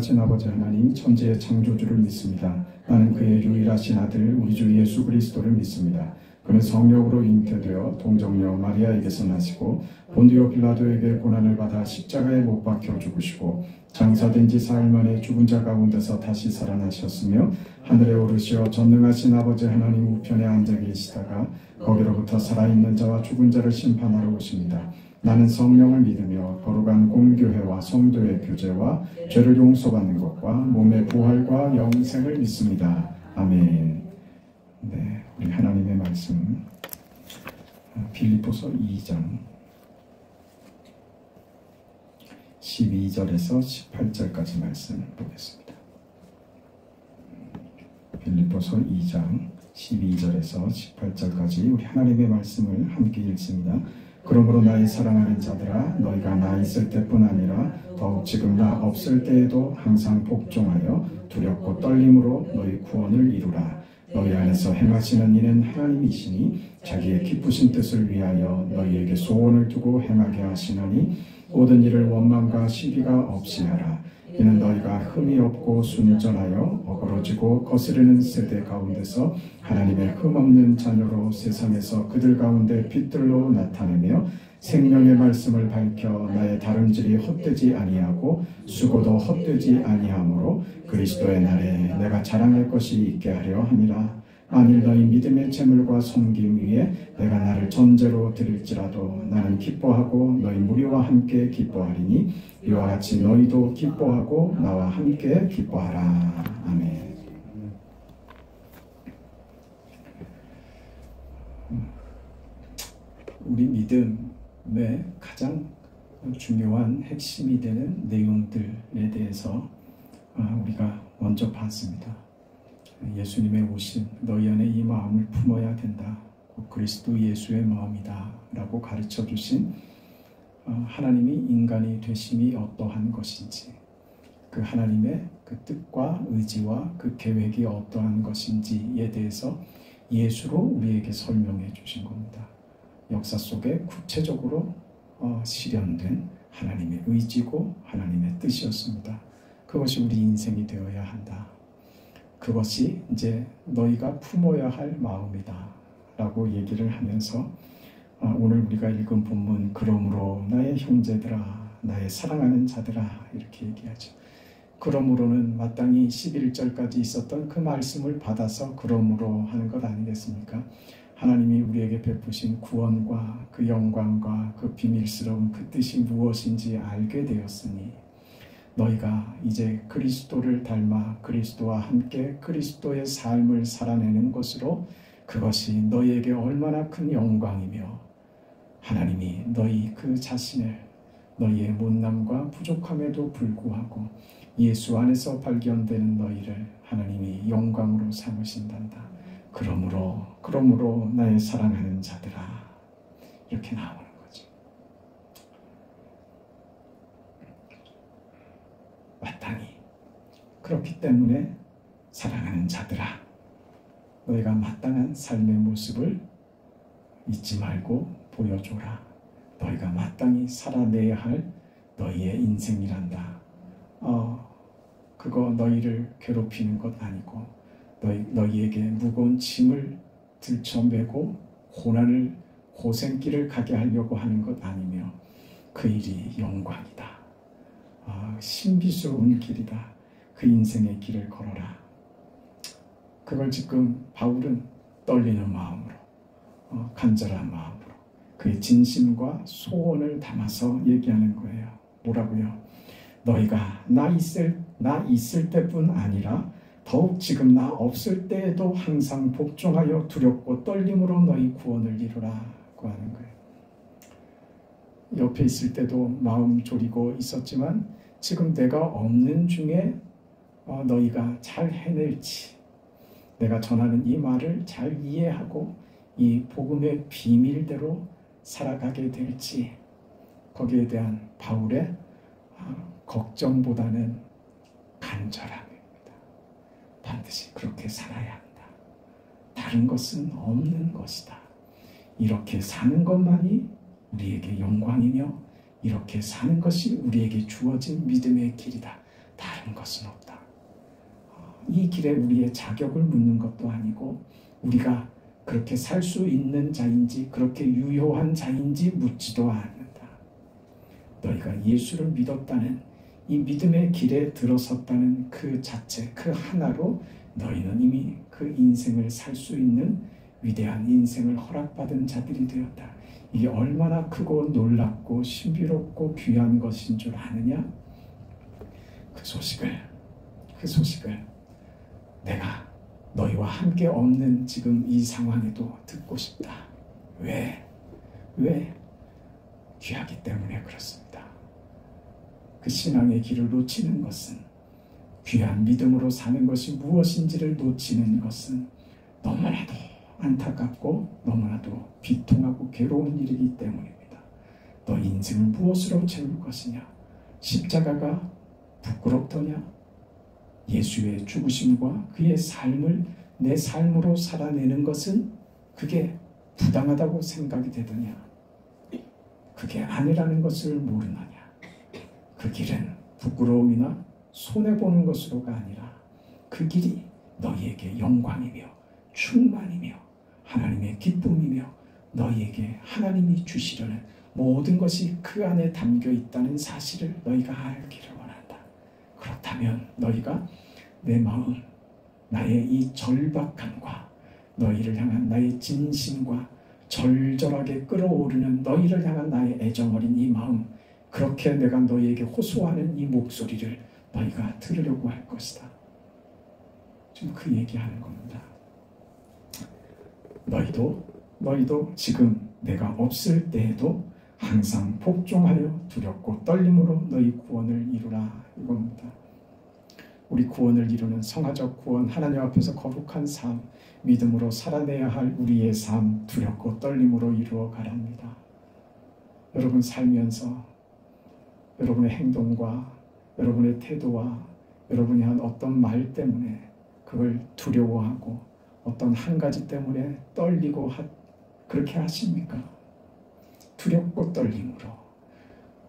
전능하신 아버지 하나님 천지의 창조주를 믿습니다. 나는 그의 유일하신 아들 우리 주 예수 그리스도를 믿습니다. 그는 성령으로 잉태되어 동정녀 마리아에게서 나시고 본디오 빌라도에게 고난을 받아 십자가에 못 박혀 죽으시고 장사된 지 사흘 만에 죽은 자 가운데서 다시 살아나셨으며 하늘에 오르시어 전능하신 아버지 하나님 우편에 앉아 계시다가 거기로부터 살아있는 자와 죽은 자를 심판하러 오십니다. 나는 성령을 믿으며 거룩한 공교회와 성도의 교제와 죄를 용서받는 것과 몸의 부활과 영생을 믿습니다. 아멘. 네, 우리 하나님의 말씀 빌립보서 2장 12절에서 18절까지 말씀 보겠습니다. 빌립보서 2장 12절에서 18절까지 우리 하나님의 말씀을 함께 읽습니다. 그러므로 나의 사랑하는 자들아 너희가 나 있을 때뿐 아니라 더욱 지금 나 없을 때에도 항상 복종하여 두렵고 떨림으로 너희 구원을 이루라. 너희 안에서 행하시는 이는 하나님이시니 자기의 기쁘신 뜻을 위하여 너희에게 소원을 두고 행하게 하시나니 모든 일을 원망과 시기가 없이 하라. 이는 너희가 흠이 없고 순전하여 어그러지고 거스르는 세대 가운데서 하나님의 흠없는 자녀로 세상에서 그들 가운데 빛들로 나타내며 생명의 말씀을 밝혀 나의 다름질이 헛되지 아니하고 수고도 헛되지 아니하므로 그리스도의 날에 내가 자랑할 것이 있게 하려 함이라. 만일 너희 믿음의 재물과 섬김 위에 내가 나를 전제로 드릴지라도 나는 기뻐하고 너희 무리와 함께 기뻐하리니 이와 같이 너희도 기뻐하고 나와 함께 기뻐하라. 아멘. 우리 믿음의 가장 중요한 핵심이 되는 내용들에 대해서 우리가 먼저 봤습니다. 예수님의 오심, 너희 안에 이 마음을 품어야 된다. 곧 그리스도 예수의 마음이다 라고 가르쳐 주신 하나님이 인간이 되심이 어떠한 것인지, 그 하나님의 그 뜻과 의지와 그 계획이 어떠한 것인지에 대해서 예수로 우리에게 설명해 주신 겁니다. 역사 속에 구체적으로 실현된 하나님의 의지고 하나님의 뜻이었습니다. 그것이 우리 인생이 되어야 한다. 그것이 이제 너희가 품어야 할 마음이다 라고 얘기를 하면서 오늘 우리가 읽은 본문 그러므로 나의 형제들아 나의 사랑하는 자들아 이렇게 얘기하죠. 그러므로는 마땅히 11절까지 있었던 그 말씀을 받아서 그러므로 하는 것 아니겠습니까? 하나님이 우리에게 베푸신 구원과 그 영광과 그 비밀스러운 그 뜻이 무엇인지 알게 되었으니 너희가 이제 그리스도를 닮아 그리스도와 함께 그리스도의 삶을 살아내는 것으로 그것이 너희에게 얼마나 큰 영광이며 하나님이 너희 그 자신을 너희의 못남과 부족함에도 불구하고 예수 안에서 발견되는 너희를 하나님이 영광으로 삼으신단다. 그러므로 나의 사랑하는 자들아 이렇게 나오는 거죠. 마땅히 그렇기 때문에 사랑하는 자들아 너희가 마땅한 삶의 모습을 잊지 말고 보여줘라. 너희가 마땅히 살아내야 할 너희의 인생이란다. 그거 너희를 괴롭히는 것 아니고 너희에게 무거운 짐을 들쳐매고 고생길을 가게 하려고 하는 것 아니며 그 일이 영광이다. 신비스러운 길이다. 그 인생의 길을 걸어라. 그걸 지금 바울은 떨리는 마음으로 간절한 마음으로 그의 진심과 소원을 담아서 얘기하는 거예요. 뭐라고요? 너희가 나 있을 때뿐 아니라 더욱 지금 나 없을 때에도 항상 복종하여 두렵고 떨림으로 너희 구원을 이루라고 하는 거예요. 옆에 있을 때도 마음 졸이고 있었지만 지금 내가 없는 중에 너희가 잘 해낼지, 내가 전하는 이 말을 잘 이해하고 이 복음의 비밀대로 살아가게 될지, 거기에 대한 바울의 걱정보다는 간절함입니다. 반드시 그렇게 살아야 한다. 다른 것은 없는 것이다. 이렇게 사는 것만이 우리에게 영광이며 이렇게 사는 것이 우리에게 주어진 믿음의 길이다. 다른 것은 없다. 이 길에 우리의 자격을 묻는 것도 아니고 우리가 그렇게 살 수 있는 자인지 그렇게 유효한 자인지 묻지도 않는다. 너희가 예수를 믿었다는 이 믿음의 길에 들어섰다는 그 자체, 그 하나로 너희는 이미 그 인생을 살 수 있는 위대한 인생을 허락받은 자들이 되었다. 이게 얼마나 크고 놀랍고 신비롭고 귀한 것인 줄 아느냐? 그 소식을 내가 너희와 함께 없는 지금 이 상황에도 듣고 싶다. 왜? 귀하기 때문에 그렇습니다. 그 신앙의 길을 놓치는 것은, 귀한 믿음으로 사는 것이 무엇인지를 놓치는 것은 너무나도 안타깝고 너무나도 비통하고 괴로운 일이기 때문입니다. 너 인생을 무엇으로 채울 것이냐? 십자가가 부끄럽더냐? 예수의 죽으심과 그의 삶을 내 삶으로 살아내는 것은 그게 부당하다고 생각이 되더냐? 그게 아니라는 것을 모르느냐? 그 길은 부끄러움이나 손해보는 것으로가 아니라 그 길이 너희에게 영광이며 충만이며 하나님의 기쁨이며 너희에게 하나님이 주시려는 모든 것이 그 안에 담겨 있다는 사실을 너희가 알기를 원한다. 그렇다면 너희가 내 마음, 나의 이 절박함과 너희를 향한 나의 진심과 절절하게 끓어오르는 너희를 향한 나의 애정어린 이 마음, 그렇게 내가 너희에게 호소하는 이 목소리를 너희가 들으려고 할 것이다. 지금 그 얘기하는 겁니다. 너희도 지금 내가 없을 때에도 항상 복종하여 두렵고 떨림으로 너희 구원을 이루라, 이겁니다. 우리 구원을 이루는 성화적 구원, 하나님 앞에서 거룩한 삶, 믿음으로 살아내야 할 우리의 삶, 두렵고 떨림으로 이루어 가랍니다. 여러분 살면서 여러분의 행동과 여러분의 태도와 여러분이 한 어떤 말 때문에 그걸 두려워하고 어떤 한 가지 때문에 떨리고 그렇게 하십니까? 두렵고 떨림으로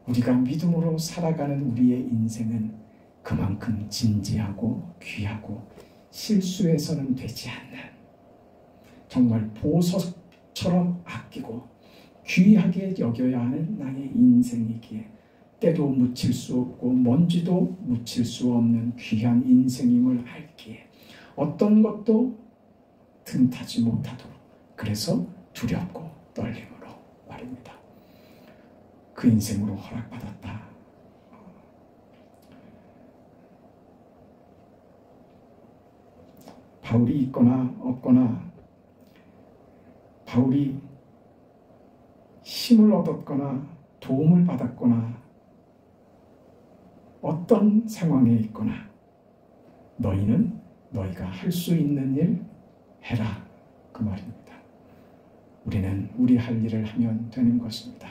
우리가 믿음으로 살아가는 우리의 인생은 그만큼 진지하고 귀하고 실수해서는 되지 않는, 정말 보석처럼 아끼고 귀하게 여겨야 하는 나의 인생이기에 때도 묻힐 수 없고 먼지도 묻힐 수 없는 귀한 인생임을 알기에 어떤 것도 틈타지 못하도록, 그래서 두렵고 떨림으로 말입니다. 그 인생으로 허락받았다. 바울이 있거나 없거나, 바울이 힘을 얻었거나 도움을 받았거나 어떤 상황에 있거나 너희는 너희가 할 수 있는 일 해라, 그 말입니다. 우리는 우리 할 일을 하면 되는 것입니다.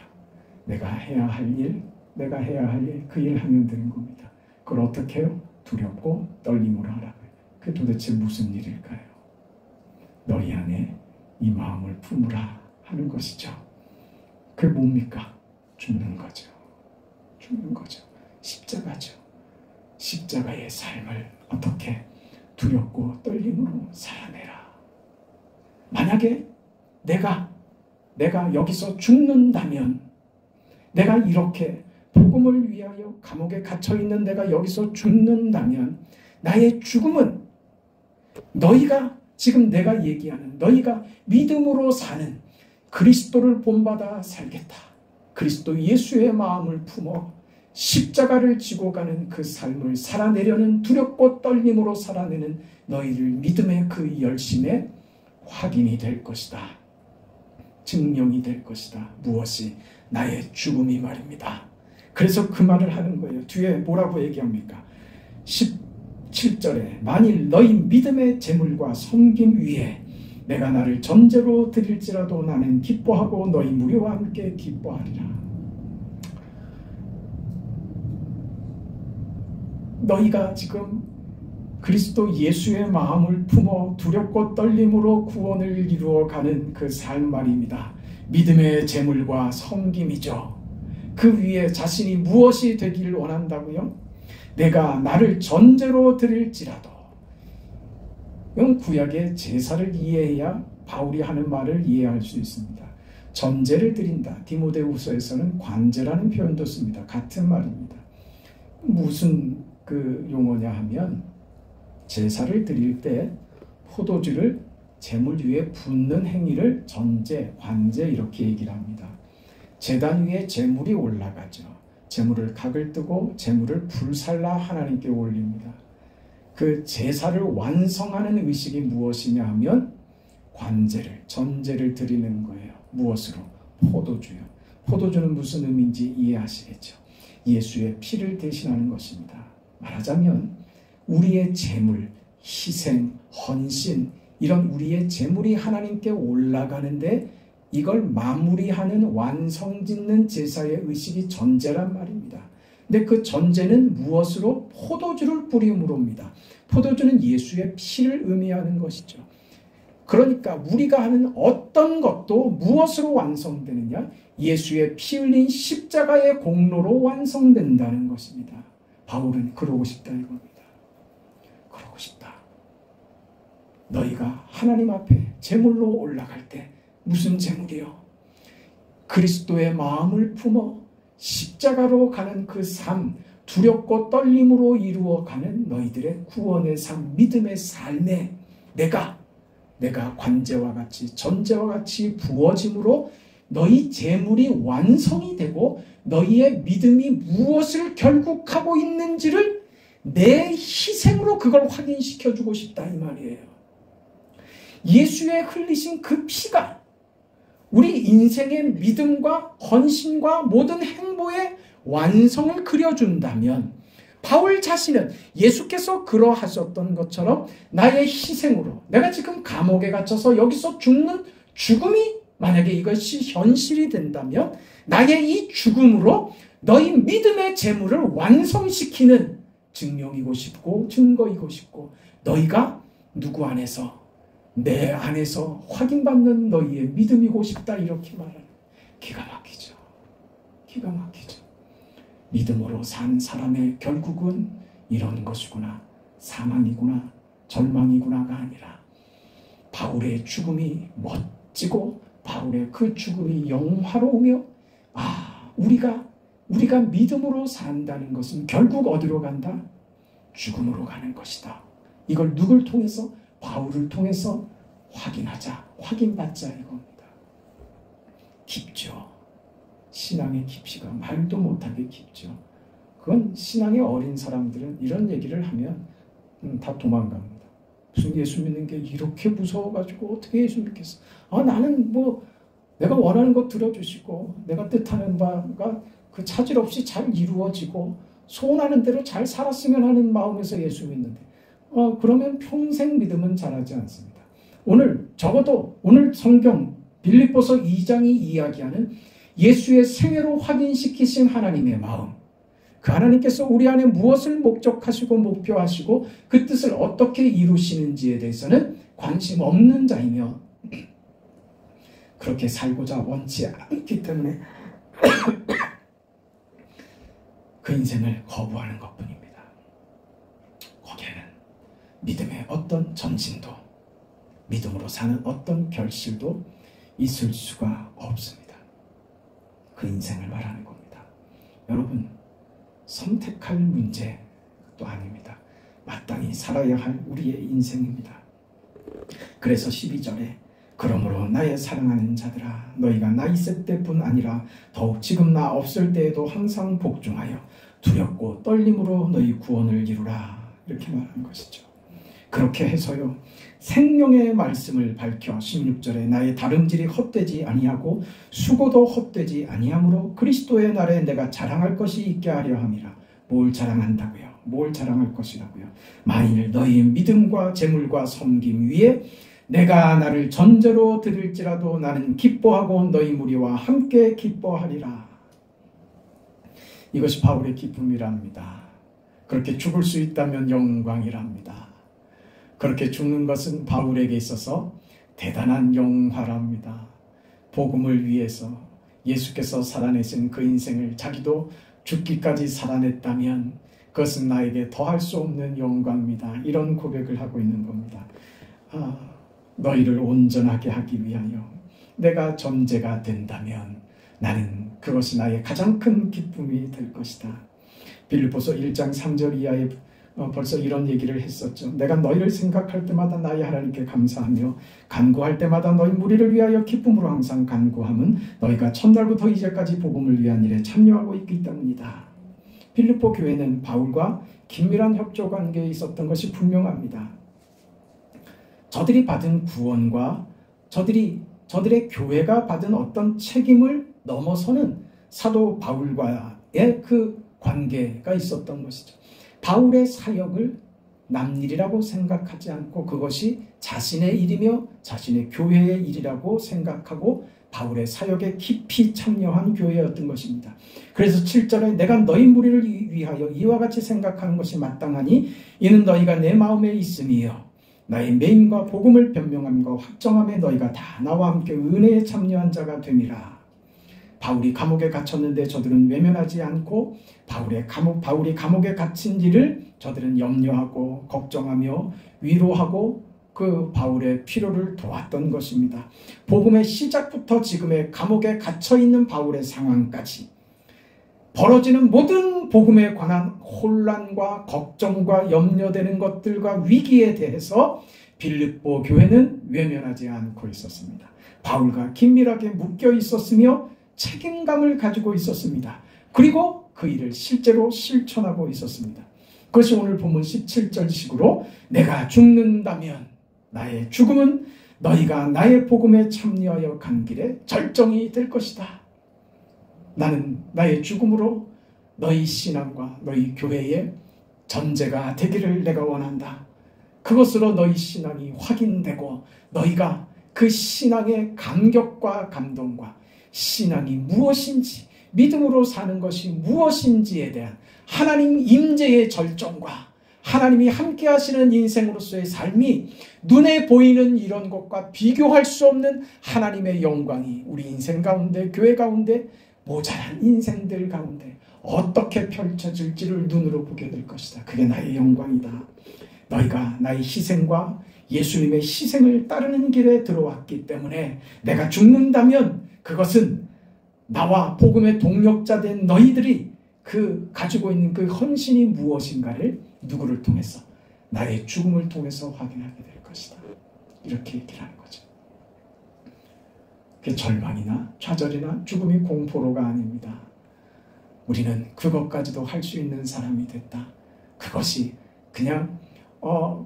내가 해야 할 일, 그 일 하면 되는 겁니다. 그걸 어떻게 해요? 두렵고 떨림으로 하라고요. 그게 도대체 무슨 일일까요? 너희 안에 이 마음을 품으라 하는 것이죠. 그게 뭡니까? 죽는 거죠. 십자가죠. 십자가의 삶을 어떻게 두렵고 떨림으로 살아내라. 만약에 내가 여기서 죽는다면, 내가 이렇게 복음을 위하여 감옥에 갇혀있는 내가 여기서 죽는다면, 나의 죽음은 너희가 지금 내가 얘기하는 너희가 믿음으로 사는 그리스도를 본받아 살겠다, 그리스도 예수의 마음을 품어 십자가를 지고 가는 그 삶을 살아내려는, 두렵고 떨림으로 살아내는 너희들 믿음의 그 열심의 확인이 될 것이다. 증명이 될 것이다. 무엇이? 나의 죽음이 말입니다. 그래서 그 말을 하는 거예요. 뒤에 뭐라고 얘기합니까? 17절에 만일 너희 믿음의 재물과 섬김 위에 내가 나를 전제로 드릴지라도 나는 기뻐하고 너희 무리와 함께 기뻐하리라. 너희가 지금 그리스도 예수의 마음을 품어 두렵고 떨림으로 구원을 이루어가는 그 삶 말입니다. 믿음의 재물과 섬김이죠. 그 위에 자신이 무엇이 되기를 원한다고요? 내가 나를 전제로 드릴지라도. 이건 구약의 제사를 이해해야 바울이 하는 말을 이해할 수 있습니다. 전제를 드린다. 디모데후서에서는 관제라는 표현도 씁니다. 같은 말입니다. 무슨 그 용어냐 하면 제사를 드릴 때 포도주를 제물 위에 붓는 행위를 전제, 관제 이렇게 얘기를 합니다. 제단 위에 제물이 올라가죠. 제물을 각을 뜨고 제물을 불살라 하나님께 올립니다. 그 제사를 완성하는 의식이 무엇이냐 하면 관제를, 전제를 드리는 거예요. 무엇으로? 포도주요. 포도주는 무슨 의미인지 이해하시겠죠. 예수의 피를 대신하는 것입니다. 말하자면 우리의 제물, 희생, 헌신 이런 우리의 제물이 하나님께 올라가는데 이걸 마무리하는 완성짓는 제사의 의식이 전제란 말입니다. 근데 그 전제는 무엇으로? 포도주를 뿌림으로입니다. 포도주는 예수의 피를 의미하는 것이죠. 그러니까 우리가 하는 어떤 것도 무엇으로 완성되느냐? 예수의 피 흘린 십자가의 공로로 완성된다는 것입니다. 바울은 그러고 싶다 이겁니다. 그러고 싶다. 너희가 하나님 앞에 제물로 올라갈 때 무슨 제물이요? 그리스도의 마음을 품어 십자가로 가는 그 삶, 두렵고 떨림으로 이루어가는 너희들의 구원의 삶, 믿음의 삶에 내가 관제와 같이 전제와 같이 부어짐으로 너희 제물이 완성이 되고 너희의 믿음이 무엇을 결국 하고 있는지를 내 희생으로 그걸 확인시켜주고 싶다 이 말이에요. 예수의 흘리신 그 피가 우리 인생의 믿음과 헌신과 모든 행보의 완성을 그려준다면 바울 자신은 예수께서 그러하셨던 것처럼 나의 희생으로 내가 지금 감옥에 갇혀서 여기서 죽는 죽음이 만약에 이것이 현실이 된다면 나의 이 죽음으로 너희 믿음의 재물을 완성시키는 증명이고 싶고 증거이고 싶고 너희가 누구 안에서 내 안에서 확인받는 너희의 믿음이고 싶다 이렇게 말하는 기가 막히죠. 기가 막히죠. 믿음으로 산 사람의 결국은 이런 것이구나. 사망이구나. 절망이구나가 아니라 바울의 죽음이 멋지고 바울의 그 죽음이 영화로우며 우리가 믿음으로 산다는 것은 결국 어디로 간다? 죽음으로 가는 것이다. 이걸 누굴 통해서? 바울을 통해서 확인하자. 확인받자 이겁니다. 깊죠. 신앙의 깊이가 말도 못하게 깊죠. 그건 신앙의 어린 사람들은 이런 얘기를 하면 다 도망갑니다. 무슨 예수 믿는 게 이렇게 무서워가지고 어떻게 예수 믿겠어? 나는 내가 원하는 거 들어주시고 내가 뜻하는 바가 그 차질 없이 잘 이루어지고 소원하는 대로 잘 살았으면 하는 마음에서 예수 믿는데 그러면 평생 믿음은 자라지 않습니다. 적어도 오늘 성경 빌립보서 2장이 이야기하는 예수의 생애로 확인시키신 하나님의 마음, 그 하나님께서 우리 안에 무엇을 목적하시고 목표하시고 그 뜻을 어떻게 이루시는지에 대해서는 관심 없는 자이며 그렇게 살고자 원치 않기 때문에 그 인생을 거부하는 것뿐입니다. 거기에는 믿음의 어떤 전진도 믿음으로 사는 어떤 결실도 있을 수가 없습니다. 그 인생을 말하는 겁니다. 여러분, 선택할 문제도 아닙니다. 마땅히 살아야 할 우리의 인생입니다. 그래서 12절에 그러므로 나의 사랑하는 자들아 너희가 나 있을 때뿐 아니라 더욱 지금 나 없을 때에도 항상 복종하여 두렵고 떨림으로 너희 구원을 이루라 이렇게 말하는 것이죠. 그렇게 해서요 생명의 말씀을 밝혀 16절에 나의 다름질이 헛되지 아니하고 수고도 헛되지 아니하므로 그리스도의 날에 내가 자랑할 것이 있게 하려 함이라. 뭘 자랑한다고요? 뭘 자랑할 것이라고요? 만일 너희 믿음과 재물과 섬김 위에 내가 나를 전제로 드릴지라도 나는 기뻐하고 너희 무리와 함께 기뻐하리라. 이것이 바울의 기쁨이랍니다. 그렇게 죽을 수 있다면 영광이랍니다. 그렇게 죽는 것은 바울에게 있어서 대단한 영화랍니다. 복음을 위해서 예수께서 살아내신 그 인생을 자기도 죽기까지 살아냈다면 그것은 나에게 더할 수 없는 영광입니다. 이런 고백을 하고 있는 겁니다. 너희를 온전하게 하기 위하여 내가 전제가 된다면 나는 그것이 나의 가장 큰 기쁨이 될 것이다. 빌립보서 1장 3절 이하에 벌써 이런 얘기를 했었죠. 내가 너희를 생각할 때마다 나의 하나님께 감사하며 간구할 때마다 너희 무리를 위하여 기쁨으로 항상 간구함은 너희가 첫날부터 이제까지 복음을 위한 일에 참여하고 있기 때문이다. 빌립보 교회는 바울과 긴밀한 협조 관계에 있었던 것이 분명합니다. 저들이 받은 구원과 저들의 교회가 받은 어떤 책임을 넘어서는 사도 바울과의 그 관계가 있었던 것이죠. 바울의 사역을 남일이라고 생각하지 않고 그것이 자신의 일이며 자신의 교회의 일이라고 생각하고 바울의 사역에 깊이 참여한 교회였던 것입니다. 그래서 7절에 내가 너희 무리를 위하여 이와 같이 생각하는 것이 마땅하니 이는 너희가 내 마음에 있음이요 나의 매임과 복음을 변명함과 확정함에 너희가 다 나와 함께 은혜에 참여한 자가 됨이라. 바울이 감옥에 갇혔는데 저들은 외면하지 않고 바울이 감옥에 갇힌 일을 저들은 염려하고 걱정하며 위로하고 그 바울의 필요를 도왔던 것입니다. 복음의 시작부터 지금의 감옥에 갇혀있는 바울의 상황까지 벌어지는 모든 복음에 관한 혼란과 걱정과 염려되는 것들과 위기에 대해서 빌립보 교회는 외면하지 않고 있었습니다. 바울과 긴밀하게 묶여 있었으며 책임감을 가지고 있었습니다. 그리고 그 일을 실제로 실천하고 있었습니다. 그것이 오늘 본문 17절식으로 내가 죽는다면 나의 죽음은 너희가 나의 복음에 참여하여 간 길에 절정이 될 것이다. 나는 나의 죽음으로 너희 신앙과 너희 교회의 전제가 되기를 내가 원한다. 그것으로 너희 신앙이 확인되고 너희가 그 신앙의 감격과 감동과 신앙이 무엇인지 믿음으로 사는 것이 무엇인지에 대한 하나님 임재의 절정과 하나님이 함께 하시는 인생으로서의 삶이 눈에 보이는 이런 것과 비교할 수 없는 하나님의 영광이 우리 인생 가운데 교회 가운데 모자란 인생들 가운데 어떻게 펼쳐질지를 눈으로 보게 될 것이다. 그게 나의 영광이다. 너희가 나의 희생과 예수님의 희생을 따르는 길에 들어왔기 때문에 내가 죽는다면 그것은 나와 복음의 동력자 된 너희들이 그 가지고 있는 그 헌신이 무엇인가를 누구를 통해서 나의 죽음을 통해서 확인하게 될 것이다. 이렇게 얘기를 하는 거죠. 그게 절망이나 좌절이나 죽음이 공포로가 아닙니다. 우리는 그것까지도 할 수 있는 사람이 됐다. 그것이 그냥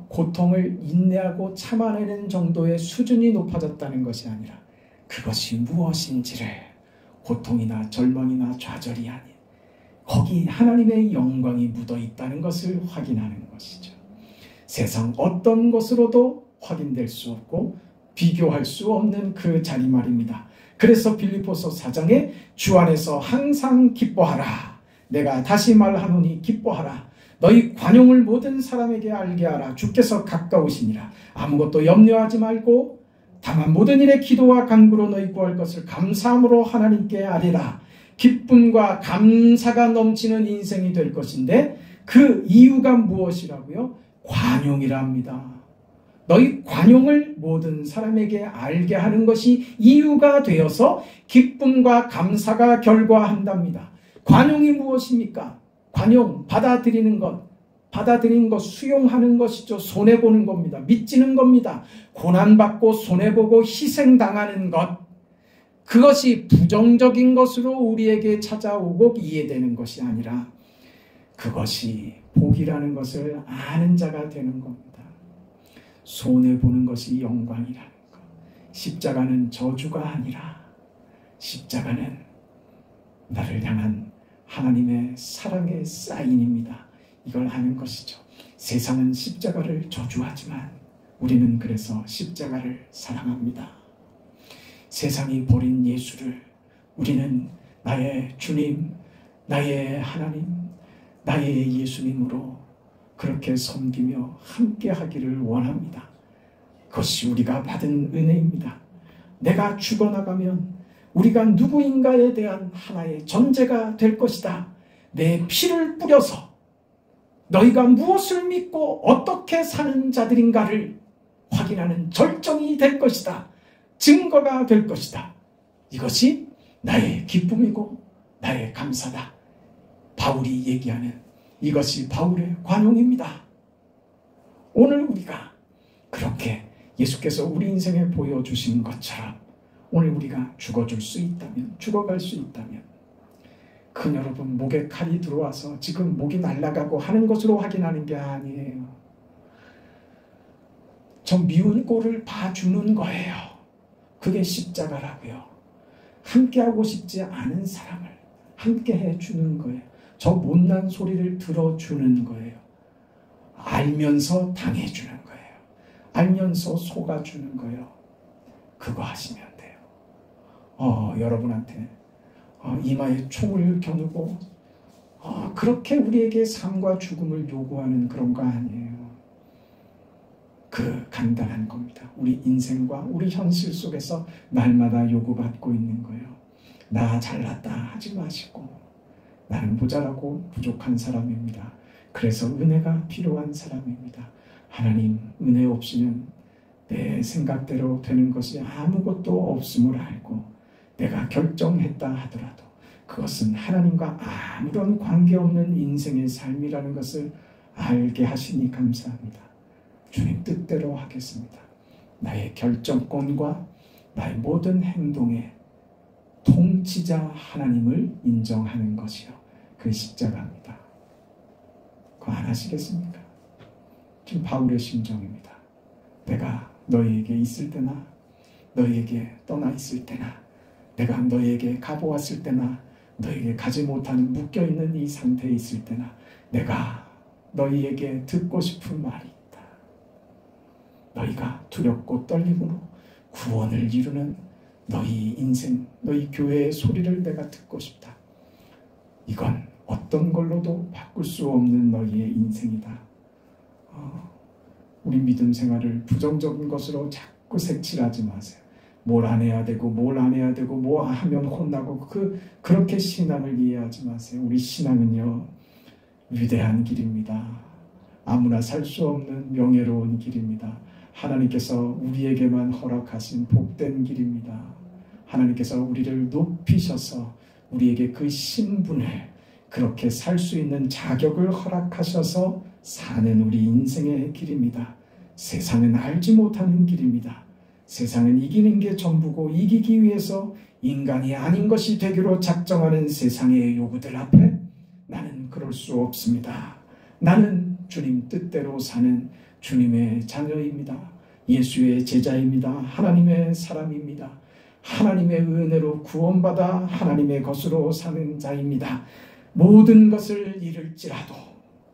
고통을 인내하고 참아내는 정도의 수준이 높아졌다는 것이 아니라 그것이 무엇인지를 고통이나 절망이나 좌절이 아닌 거기 하나님의 영광이 묻어 있다는 것을 확인하는 것이죠. 세상 어떤 것으로도 확인될 수 없고 비교할 수 없는 그 자리 말입니다. 그래서 빌립보서 4장에 주 안에서 항상 기뻐하라. 내가 다시 말하노니 기뻐하라. 너희 관용을 모든 사람에게 알게 하라. 주께서 가까우시니라. 아무것도 염려하지 말고 다만 모든 일에 기도와 간구로 너희 구할 것을 감사함으로 하나님께 아뢰라. 기쁨과 감사가 넘치는 인생이 될 것인데 그 이유가 무엇이라고요? 관용이라 합니다. 너희 관용을 모든 사람에게 알게 하는 것이 이유가 되어서 기쁨과 감사가 결과한답니다. 관용이 무엇입니까? 관용, 받아들이는 것, 수용하는 것이죠. 손해보는 겁니다. 믿지는 겁니다. 고난받고 손해보고 희생당하는 것, 그것이 부정적인 것으로 우리에게 찾아오고 이해되는 것이 아니라 그것이 복이라는 것을 아는 자가 되는 겁니다. 손해보는 것이 영광이라는 것. 십자가는 저주가 아니라 십자가는 나를 향한 하나님의 사랑의 사인입니다. 이걸 아는 것이죠. 세상은 십자가를 저주하지만 우리는 그래서 십자가를 사랑합니다. 세상이 버린 예수를 우리는 나의 주님, 나의 하나님, 나의 예수님으로 그렇게 섬기며 함께 하기를 원합니다. 그것이 우리가 받은 은혜입니다. 내가 죽어나가면 우리가 누구인가에 대한 하나의 전제가 될 것이다. 내 피를 뿌려서 너희가 무엇을 믿고 어떻게 사는 자들인가를 확인하는 절정이 될 것이다. 증거가 될 것이다. 이것이 나의 기쁨이고 나의 감사다. 바울이 얘기하는 이것이 바울의 관용입니다. 오늘 우리가 그렇게 예수께서 우리 인생에 보여주신 것처럼 오늘 우리가 죽어줄 수 있다면, 죽어갈 수 있다면, 그 여러분 목에 칼이 들어와서 지금 목이 날아가고 하는 것으로 확인하는 게 아니에요. 저 미운 꼴을 봐주는 거예요. 그게 십자가라고요. 함께하고 싶지 않은 사람을 함께 해주는 거예요. 저 못난 소리를 들어주는 거예요. 알면서 당해주는 거예요. 알면서 속아주는 거예요. 그거 하시면 돼요. 여러분한테 이마에 총을 겨누고 그렇게 우리에게 삶과 죽음을 요구하는 그런 거 아니에요. 그 간단한 겁니다. 우리 인생과 우리 현실 속에서 날마다 요구받고 있는 거예요. 나 잘났다 하지 마시고 나는 모자라고 부족한 사람입니다. 그래서 은혜가 필요한 사람입니다. 하나님, 은혜 없이는 내 생각대로 되는 것이 아무것도 없음을 알고 내가 결정했다 하더라도 그것은 하나님과 아무런 관계없는 인생의 삶이라는 것을 알게 하시니 감사합니다. 주님 뜻대로 하겠습니다. 나의 결정권과 나의 모든 행동의 통치자 하나님을 인정하는 것이요. 그 십자가입니다. 그거 안 하시겠습니까? 지금 바울의 심정입니다. 내가 너희에게 있을 때나 너희에게 떠나 있을 때나 내가 너희에게 가보았을 때나 너희에게 가지 못하는 묶여있는 이 상태에 있을 때나 내가 너희에게 듣고 싶은 말이 있다. 너희가 두렵고 떨림으로 구원을 이루는 너희 인생, 너희 교회의 소리를 내가 듣고 싶다. 이건 어떤 걸로도 바꿀 수 없는 너희의 인생이다. 우리 믿음 생활을 부정적인 것으로 자꾸 색칠하지 마세요. 뭘 안 해야 되고 뭘 안 해야 되고 뭐 하면 혼나고 그렇게 신앙을 이해하지 마세요. 우리 신앙은요 위대한 길입니다. 아무나 살 수 없는 명예로운 길입니다. 하나님께서 우리에게만 허락하신 복된 길입니다. 하나님께서 우리를 높이셔서 우리에게 그 신분을 그렇게 살 수 있는 자격을 허락하셔서 사는 우리 인생의 길입니다. 세상은 알지 못하는 길입니다. 세상은 이기는 게 전부고 이기기 위해서 인간이 아닌 것이 되기로 작정하는 세상의 요구들 앞에 나는 그럴 수 없습니다. 나는 주님 뜻대로 사는 주님의 자녀입니다. 예수의 제자입니다. 하나님의 사람입니다. 하나님의 은혜로 구원받아 하나님의 것으로 사는 자입니다. 모든 것을 잃을지라도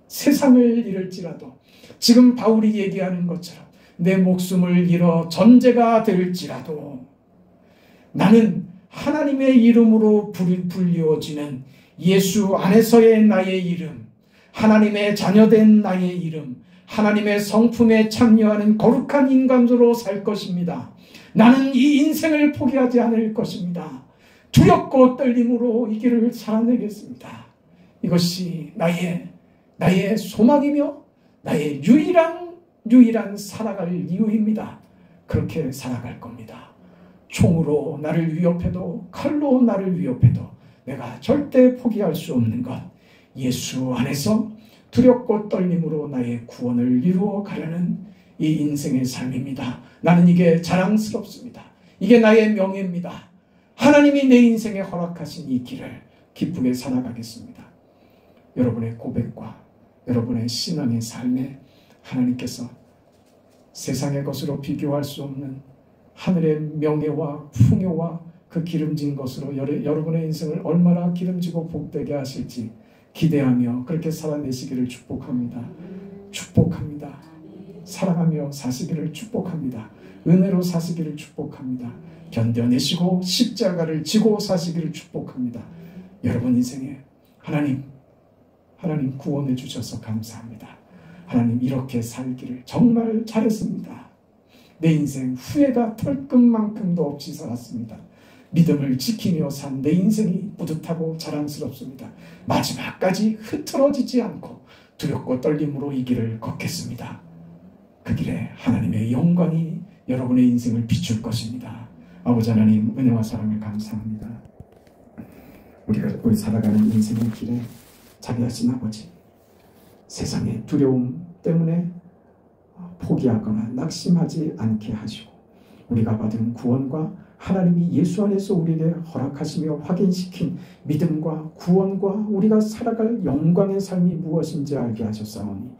세상을 잃을지라도 지금 바울이 얘기하는 것처럼 내 목숨을 잃어 전제가 될지라도 나는 하나님의 이름으로 불리워지는 예수 안에서의 나의 이름, 하나님의 자녀된 나의 이름, 하나님의 성품에 참여하는 거룩한 인간으로 살 것입니다. 나는 이 인생을 포기하지 않을 것입니다. 두렵고 떨림으로 이 길을 살아내겠습니다. 이것이 나의 소망이며 나의 유일한 살아갈 이유입니다. 그렇게 살아갈 겁니다. 총으로 나를 위협해도 칼로 나를 위협해도 내가 절대 포기할 수 없는 것, 예수 안에서 두렵고 떨림으로 나의 구원을 이루어 가려는 이 인생의 삶입니다. 나는 이게 자랑스럽습니다. 이게 나의 명예입니다. 하나님이 내 인생에 허락하신 이 길을 기쁘게 살아가겠습니다. 여러분의 고백과 여러분의 신앙의 삶에 하나님께서 세상의 것으로 비교할 수 없는 하늘의 명예와 풍요와 그 기름진 것으로 여러분의 인생을 얼마나 기름지고 복되게 하실지 기대하며 그렇게 살아내시기를 축복합니다. 축복합니다. 사랑하며 사시기를 축복합니다. 은혜로 사시기를 축복합니다. 견뎌내시고 십자가를 지고 사시기를 축복합니다. 여러분 인생에 하나님 구원해 주셔서 감사합니다. 하나님 이렇게 살기를 정말 잘했습니다. 내 인생 후회가 털끝만큼도 없이 살았습니다. 믿음을 지키며 산 내 인생이 뿌듯하고 자랑스럽습니다. 마지막까지 흐트러지지 않고 두렵고 떨림으로 이 길을 걷겠습니다. 그 길에 하나님의 영광이 여러분의 인생을 비출 것입니다. 아버지 하나님, 은혜와 사랑을 감사합니다. 우리 살아가는 인생의 길에 자비하신 아버지, 세상의 두려움 때문에 포기하거나 낙심하지 않게 하시고, 우리가 받은 구원과 하나님이 예수 안에서 우리에게 허락하시며 확인시킨 믿음과 구원과 우리가 살아갈 영광의 삶이 무엇인지 알게 하셨사오니,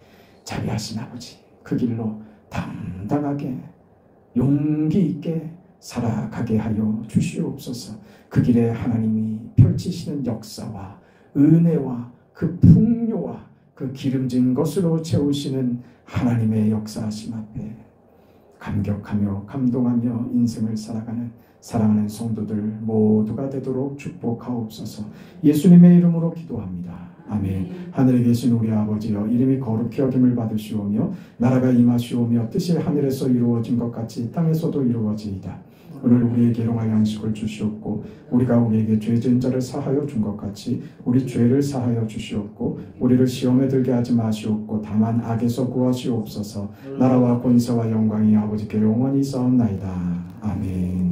자비하신 아버지, 그 길로 당당하게 용기 있게 살아가게 하여 주시옵소서. 그 길에 하나님이 펼치시는 역사와 은혜와 그 풍요와 그 기름진 것으로 채우시는 하나님의 역사하심 앞에 감격하며 감동하며 인생을 살아가는 사랑하는 성도들 모두가 되도록 축복하옵소서. 예수님의 이름으로 기도합니다. 아멘. 하늘에 계신 우리 아버지여, 이름이 거룩히 여김을 받으시오며 나라가 임하시오며 뜻이 하늘에서 이루어진 것 같이 땅에서도 이루어지이다. 오늘 우리에게 일용할 양식을 주시옵고, 우리가 우리에게 죄 지은 자를 사하여 준 것 같이 우리 죄를 사하여 주시옵고, 우리를 시험에 들게 하지 마시옵고 다만 악에서 구하시옵소서. 나라와 권세와 영광이 아버지께 영원히 있사옵나이다. 아멘.